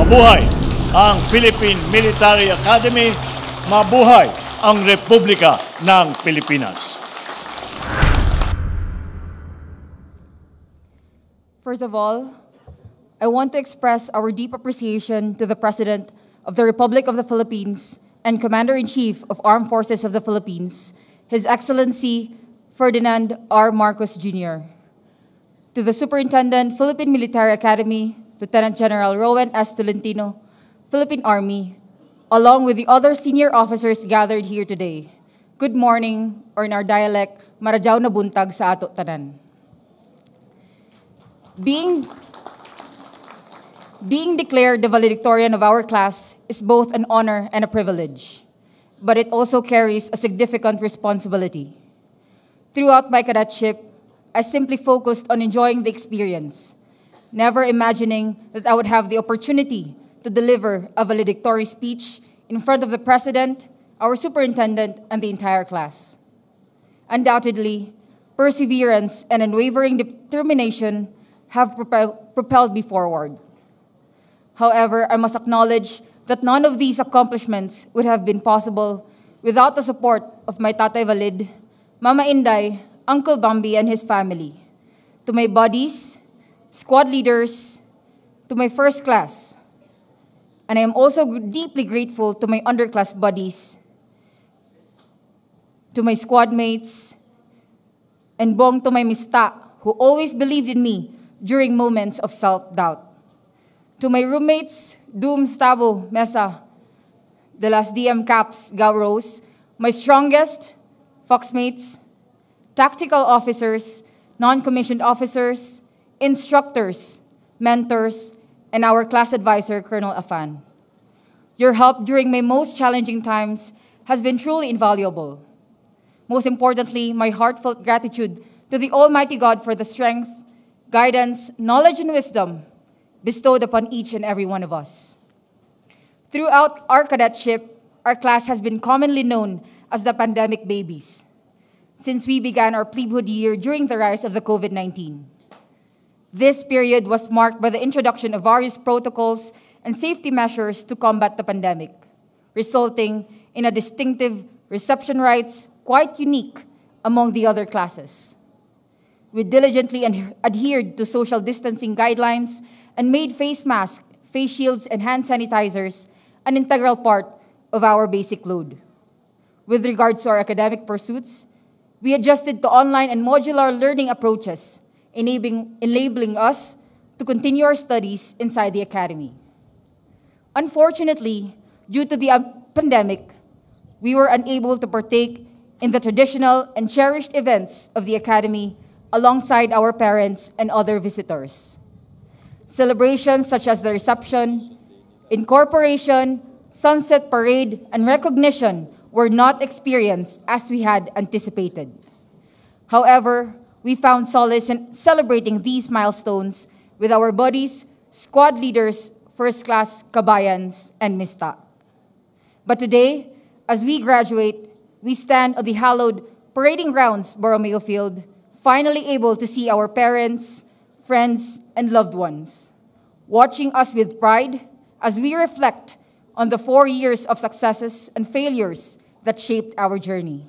Mabuhay ang Philippine Military Academy. Mabuhay ang Republika ng Pilipinas. First of all, I want to express our deep appreciation to the President of the Republic of the Philippines and Commander-in-Chief of Armed Forces of the Philippines, His Excellency Ferdinand R. Marcos Jr., to the Superintendent, Philippine Military Academy, Lieutenant General Rowan S. Tolentino, Philippine Army, along with the other senior officers gathered here today. Good morning, or in our dialect, Maradyaw na buntag sa ato tanan. Being declared the valedictorian of our class is both an honor and a privilege, but it also carries a significant responsibility. Throughout my cadetship, I simply focused on enjoying the experience, never imagining that I would have the opportunity to deliver a valedictory speech in front of the President, our Superintendent, and the entire class. Undoubtedly, perseverance and unwavering determination have propelled me forward. However, I must acknowledge that none of these accomplishments would have been possible without the support of my Tatay Valid, Mama Inday, Uncle Bambi, and his family, to my buddies, squad leaders, to my first class. And I am also deeply grateful to my underclass buddies, to my squad mates, and bong to my mista, who always believed in me during moments of self-doubt. To my roommates, Doom, Stavo, Mesa, the last DM Caps, Gauros, my strongest, Foxmates, tactical officers, non-commissioned officers, instructors, mentors, and our class advisor, Colonel Afan. Your help during my most challenging times has been truly invaluable. Most importantly, my heartfelt gratitude to the Almighty God for the strength, guidance, knowledge, and wisdom bestowed upon each and every one of us. Throughout our cadetship, our class has been commonly known as the pandemic babies, since we began our plebehood year during the rise of the COVID-19. This period was marked by the introduction of various protocols and safety measures to combat the pandemic, resulting in a distinctive reception rites quite unique among the other classes. We diligently adhered to social distancing guidelines and made face masks, face shields, and hand sanitizers an integral part of our basic load. With regards to our academic pursuits, we adjusted to online and modular learning approaches, enabling us to continue our studies inside the academy. Unfortunately, due to the pandemic, we were unable to partake in the traditional and cherished events of the academy alongside our parents and other visitors. Celebrations such as the reception, incorporation, sunset parade, and recognition were not experienced as we had anticipated. However, we found solace in celebrating these milestones with our buddies, squad leaders, first class kabayans, and mista. But today, as we graduate, we stand on the hallowed parading grounds, Borromeo Field, finally able to see our parents, friends, and loved ones, watching us with pride as we reflect on the 4 years of successes and failures that shaped our journey.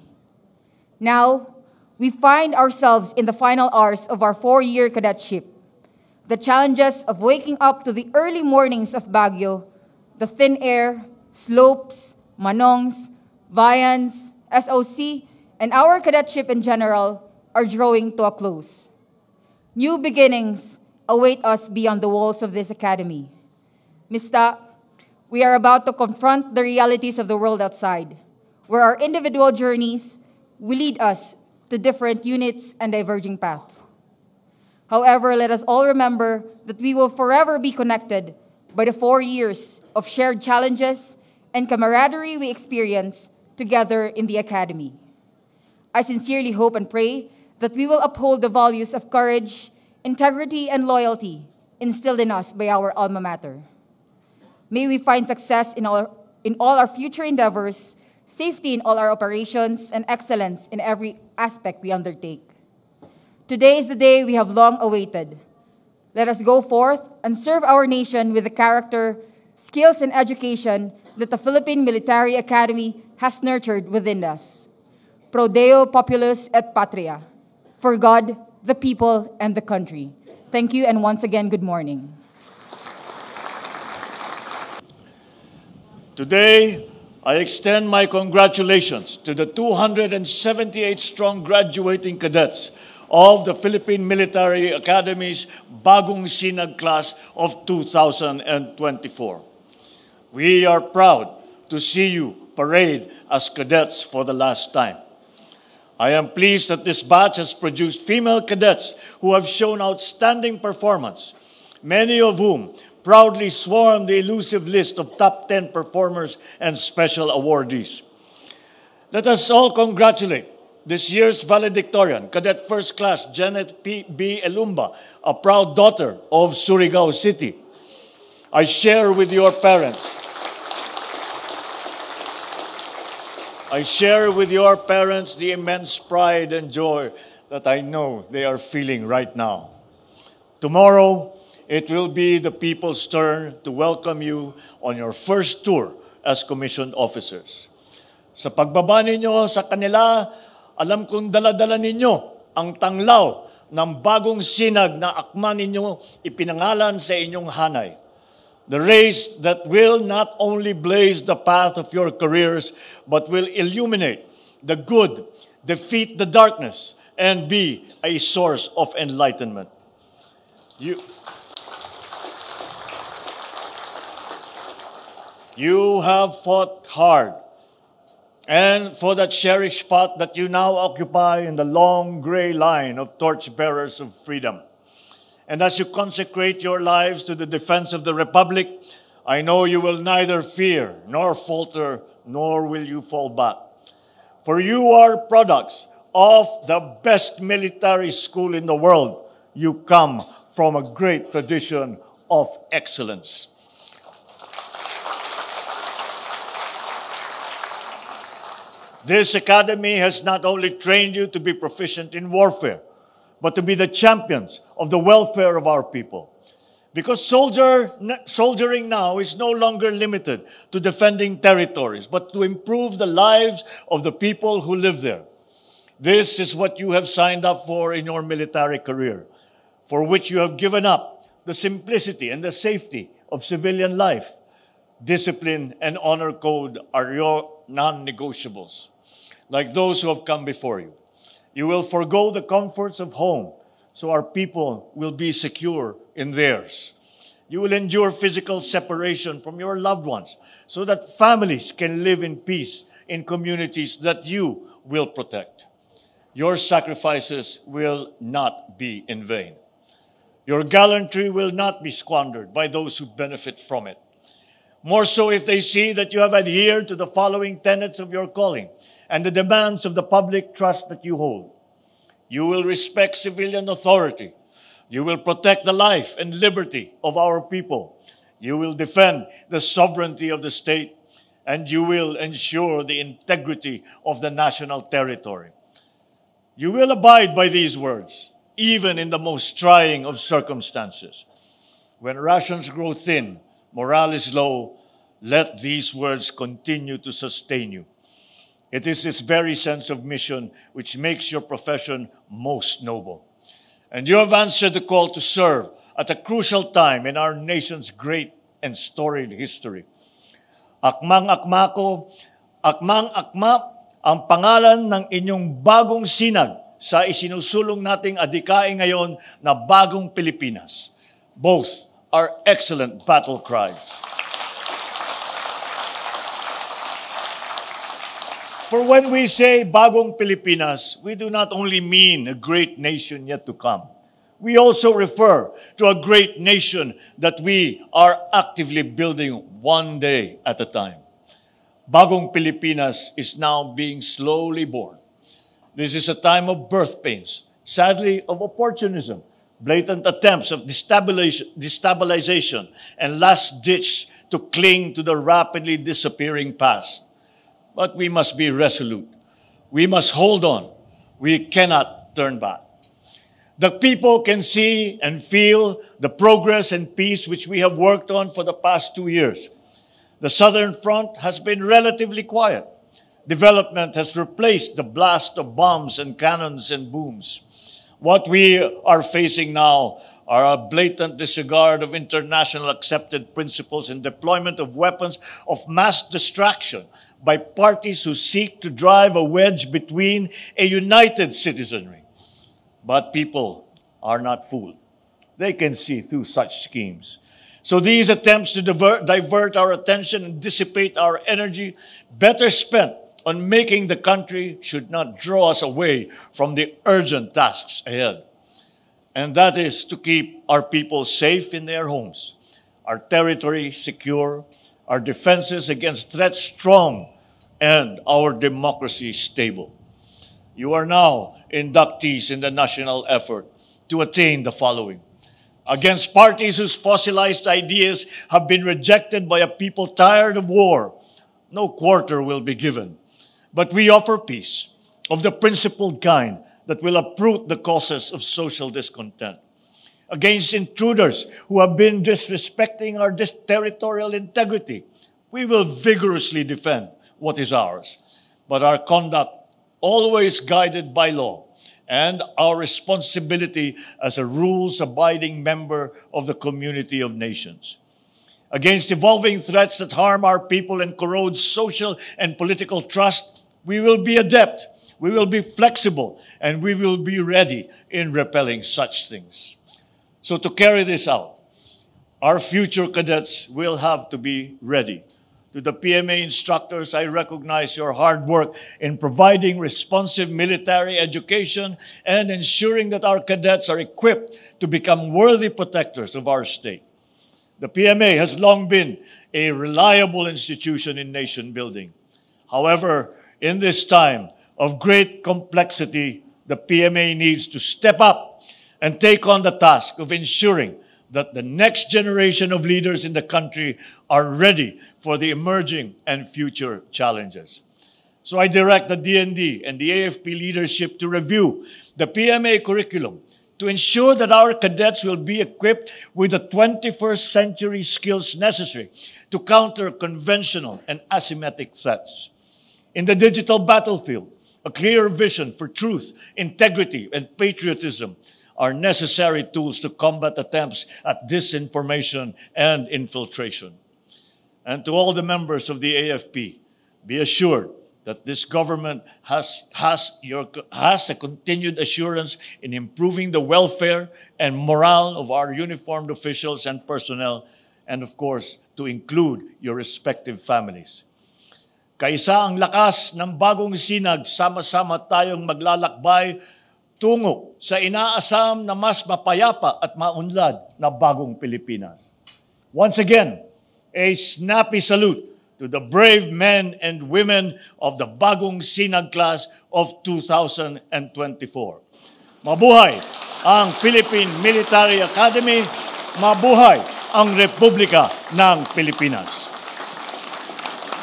Now, we find ourselves in the final hours of our 4-year cadetship. The challenges of waking up to the early mornings of Baguio, the thin air, slopes, manongs, viands, SOC, and our cadetship in general are drawing to a close. New beginnings await us beyond the walls of this academy. Mista, we are about to confront the realities of the world outside, where our individual journeys will lead us to different units and diverging paths. However, let us all remember that we will forever be connected by the 4 years of shared challenges and camaraderie we experience together in the academy. I sincerely hope and pray that we will uphold the values of courage, integrity, and loyalty instilled in us by our alma mater. May we find success in all our future endeavors, safety in all our operations, and excellence in every aspect we undertake. Today is the day we have long awaited. Let us go forth and serve our nation with the character, skills and education that the Philippine Military Academy has nurtured within us. Pro Deo Populus et Patria, for God, the people, and the country. Thank you, and once again, good morning. Today, I extend my congratulations to the 278-strong graduating cadets of the Philippine Military Academy's Bagong Sinag class of 2024. We are proud to see you parade as cadets for the last time. I am pleased that this batch has produced female cadets who have shown outstanding performance, many of whom proudly swarm the elusive list of top 10 performers and special awardees. Let us all congratulate this year's valedictorian, Cadet First Class Janet B. Elumba, a proud daughter of Surigao City. I share with your parents the immense pride and joy that I know they are feeling right now. Tomorrow, it will be the people's turn to welcome you on your first tour as commissioned officers. Sa pagbaba ninyo sa kanila, alam kong dala-dala ninyo ang tanglaw ng bagong sinag na akma ninyo ipinangalan sa inyong hanay. The race that will not only blaze the path of your careers, but will illuminate the good, defeat the darkness, and be a source of enlightenment. You have fought hard, and for that cherished spot that you now occupy in the long gray line of torchbearers of freedom. And as you consecrate your lives to the defense of the Republic, I know you will neither fear nor falter, nor will you fall back. For you are products of the best military school in the world. You come from a great tradition of excellence. This academy has not only trained you to be proficient in warfare, but to be the champions of the welfare of our people. Because soldiering now is no longer limited to defending territories, but to improve the lives of the people who live there. This is what you have signed up for in your military career, for which you have given up the simplicity and the safety of civilian life. Discipline and honor code are your non-negotiables, like those who have come before you. You will forego the comforts of home so our people will be secure in theirs. You will endure physical separation from your loved ones so that families can live in peace in communities that you will protect. Your sacrifices will not be in vain. Your gallantry will not be squandered by those who benefit from it. More so if they see that you have adhered to the following tenets of your calling and the demands of the public trust that you hold. You will respect civilian authority. You will protect the life and liberty of our people. You will defend the sovereignty of the state, and you will ensure the integrity of the national territory. You will abide by these words, even in the most trying of circumstances. When rations grow thin, morale is low, let these words continue to sustain you. It is this very sense of mission which makes your profession most noble. And you have answered the call to serve at a crucial time in our nation's great and storied history. Akmang-akma ang pangalan ng inyong bagong sinag sa isinusulong nating adikain ngayon na Bagong Pilipinas. Both are excellent battle cries. For when we say Bagong Pilipinas, we do not only mean a great nation yet to come. We also refer to a great nation that we are actively building one day at a time. Bagong Pilipinas is now being slowly born. This is a time of birth pains, sadly of opportunism, blatant attempts of destabilization, and last ditch to cling to the rapidly disappearing past. But we must be resolute. We must hold on. We cannot turn back. The people can see and feel the progress and peace which we have worked on for the past 2 years. The Southern Front has been relatively quiet. Development has replaced the blast of bombs and cannons and booms. What we are facing now are a blatant disregard of international accepted principles and deployment of weapons of mass distraction by parties who seek to drive a wedge between a united citizenry. But people are not fooled. They can see through such schemes. So these attempts to divert our attention and dissipate our energy, better spent on making the country, should not draw us away from the urgent tasks ahead. And that is to keep our people safe in their homes, our territory secure, our defenses against threats strong, and our democracy stable. You are now inductees in the national effort to attain the following. Against parties whose fossilized ideas have been rejected by a people tired of war, no quarter will be given. But we offer peace of the principled kind that will uproot the causes of social discontent. Against intruders who have been disrespecting our territorial integrity, we will vigorously defend what is ours, but our conduct always guided by law and our responsibility as a rules-abiding member of the community of nations. Against evolving threats that harm our people and corrode social and political trust, we will be adept, we will be flexible, and we will be ready in repelling such things. So to carry this out, our future cadets will have to be ready. To the PMA instructors, I recognize your hard work in providing responsive military education and ensuring that our cadets are equipped to become worthy protectors of our state. The PMA has long been a reliable institution in nation building. However, in this time of great complexity, the PMA needs to step up and take on the task of ensuring that the next generation of leaders in the country are ready for the emerging and future challenges. So I direct the DND and the AFP leadership to review the PMA curriculum to ensure that our cadets will be equipped with the 21st century skills necessary to counter conventional and asymmetric threats. In the digital battlefield, a clear vision for truth, integrity, and patriotism are necessary tools to combat attempts at disinformation and infiltration. And to all the members of the AFP, be assured that this government has a continued assurance in improving the welfare and morale of our uniformed officials and personnel, and of course, to include your respective families. Kaisa ang lakas ng bagong sinag, sama-sama tayong maglalakbay tungo sa inaasam na mas mapayapa at maunlad na bagong Pilipinas. Once again, a snappy salute to the brave men and women of the Bagong Sinag class of 2024. Mabuhay ang Philippine Military Academy, mabuhay ang Republika ng Pilipinas.